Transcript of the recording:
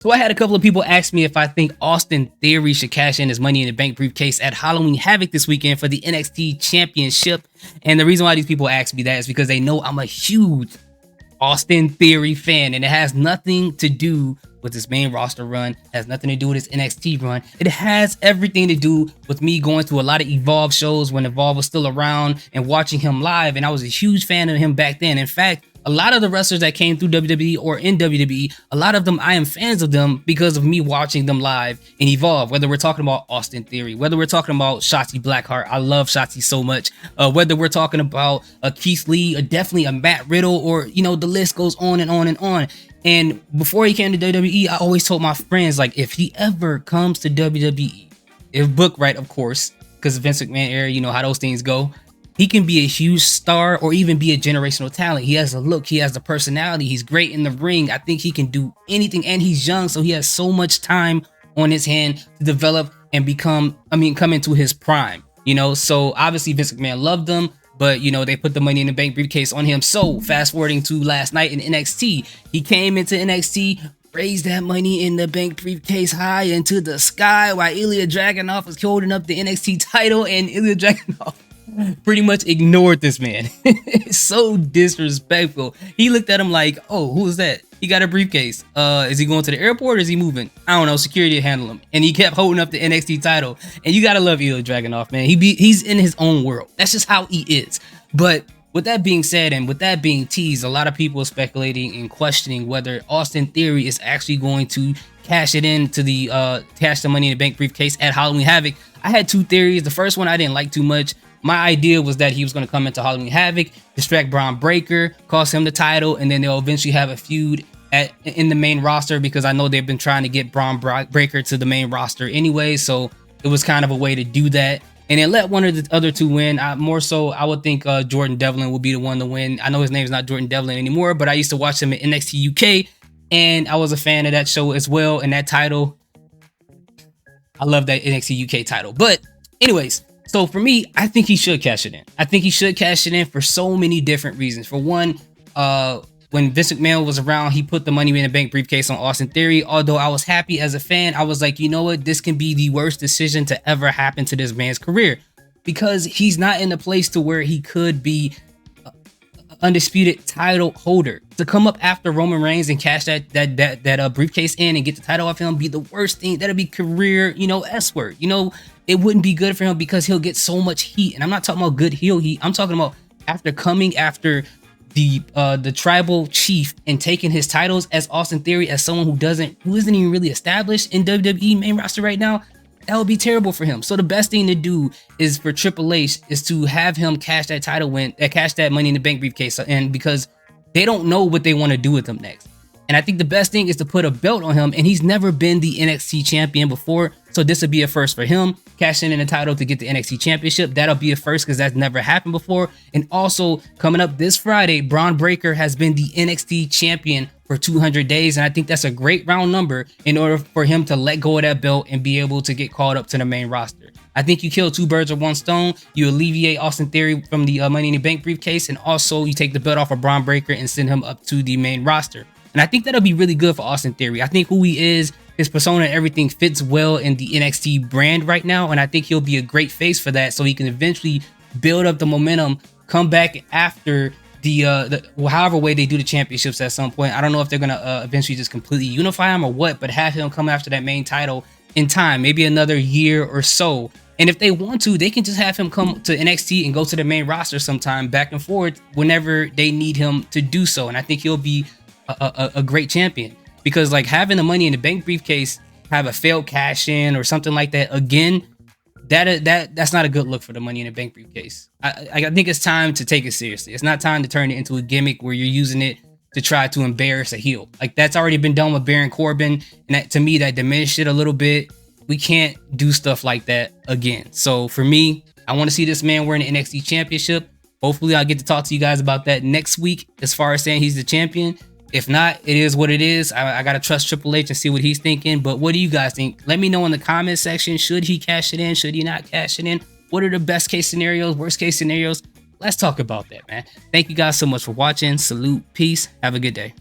So I had a couple of people ask me if I think Austin Theory should cash in his Money in the Bank briefcase at Halloween Havoc this weekend for the NXT Championship. And the reason why these people ask me that is because they know I'm a huge Austin Theory fan, and it has nothing to do with his main roster run, has nothing to do with his NXT run. It has everything to do with me going to a lot of Evolve shows when Evolve was still around and watching him live, and I was a huge fan of him back then. In fact, a lot of the wrestlers that came through WWE or in WWE, a lot of them, I am fans of them because of me watching them live in Evolve. Whether we're talking about Austin Theory, whether we're talking about Shotzi Blackheart, I love Shotzi so much. Whether we're talking about Keith Lee, or definitely a Matt Riddle, or the list goes on and on and on. And before he came to WWE, I always told my friends, like, if he ever comes to WWE, if booked right, of course, because Vince McMahon era, you know how those things go. He can be a huge star or even be a generational talent. He has a look, he has the personality, he's great in the ring. I think he can do anything, and he's young, so he has so much time on his hand to develop and come into his prime. So obviously Vince McMahon loved him, but they put the Money in the Bank briefcase on him. So fast forwarding to last night in NXT, he came into NXT, raised that Money in the Bank briefcase high into the sky while Ilya Dragunov was holding up the NXT title, and Ilya Dragunov pretty much ignored this man. It's so disrespectful. He looked at him like, oh, who is that? He got a briefcase. Is he going to the airport or is he moving? I don't know. Security handle him. And he kept holding up the NXT title. And you gotta love Ilya Dragunov, man. He's in his own world. That's just how he is. But with that being said, and with that being teased, a lot of people are speculating and questioning whether Austin Theory is actually going to cash the Money in the Bank briefcase at Halloween Havoc. I had two theories. The first one I didn't like too much. My idea was that he was going to come into Halloween Havoc, distract Braun Breaker, cost him the title, and then they'll eventually have a feud in the main roster, because I know they've been trying to get Braun Breaker to the main roster anyway, so it was kind of a way to do that. And then let one of the other two win. More so, I would think Jordan Devlin will be the one to win. I know his name is not Jordan Devlin anymore, but I used to watch him at NXT UK, and I was a fan of that show as well, and that title. I love that NXT UK title. But anyways, so for me, I think he should cash it in. I think he should cash it in for so many different reasons. For one, when Vince McMahon was around, he put the Money in the Bank briefcase on Austin Theory. Although I was happy as a fan, I was like, you know what? This can be the worst decision to ever happen to this man's career, because he's not in a place to where he could be undisputed title holder. To come up after Roman Reigns and cash that briefcase in and get the title off him be the worst thing. That'd be career, S word. It wouldn't be good for him, because he'll get so much heat. And I'm not talking about good heel heat. I'm talking about after coming after the tribal chief and taking his titles as Austin Theory, as someone who isn't even really established in WWE main roster right now. That would be terrible for him. So the best thing to do is for Triple H is to have him cash that title win, cash that Money in the Bank briefcase, and because they don't know what they want to do with him next. And I think the best thing is to put a belt on him, and he's never been the NXT champion before, so this would be a first for him. Cashing in the title to get the NXT championship, that'll be a first, because that's never happened before. And also, coming up this Friday, Braun Breaker has been the NXT champion for 200 days, and I think that's a great round number in order for him to let go of that belt and be able to get called up to the main roster. I think you kill two birds with one stone. You alleviate Austin Theory from the Money in the Bank briefcase, and also you take the belt off of Braun Breaker and send him up to the main roster. And I think that'll be really good for Austin Theory. I think who he is, his persona, everything fits well in the NXT brand right now, and I think he'll be a great face for that, so he can eventually build up the momentum, come back after however way they do the championships at some point. I don't know if they're gonna eventually just completely unify him or what, but have him come after that main title in time, maybe another year or so. And if they want to, they can just have him come to NXT and go to the main roster sometime, back and forth, whenever they need him to do so. And I think he'll be a great champion, because like having the Money in the Bank briefcase have a failed cash in or something like that again, that's not a good look for the Money in the Bank briefcase. I think it's time to take it seriously. It's not time to turn it into a gimmick where you're using it to try to embarrass a heel. Like, that's already been done with Baron Corbin, and that, to me, that diminished it a little bit. We can't do stuff like that again. So for me, I want to see this man wearing the NXT championship. Hopefully I'll get to talk to you guys about that next week, as far as saying he's the champion. If not, it is what it is. I got to trust Triple H and see what he's thinking. But what do you guys think? Let me know in the comment section. Should he cash it in? Should he not cash it in? What are the best case scenarios, worst case scenarios? Let's talk about that, man. Thank you guys so much for watching. Salute. Peace. Have a good day.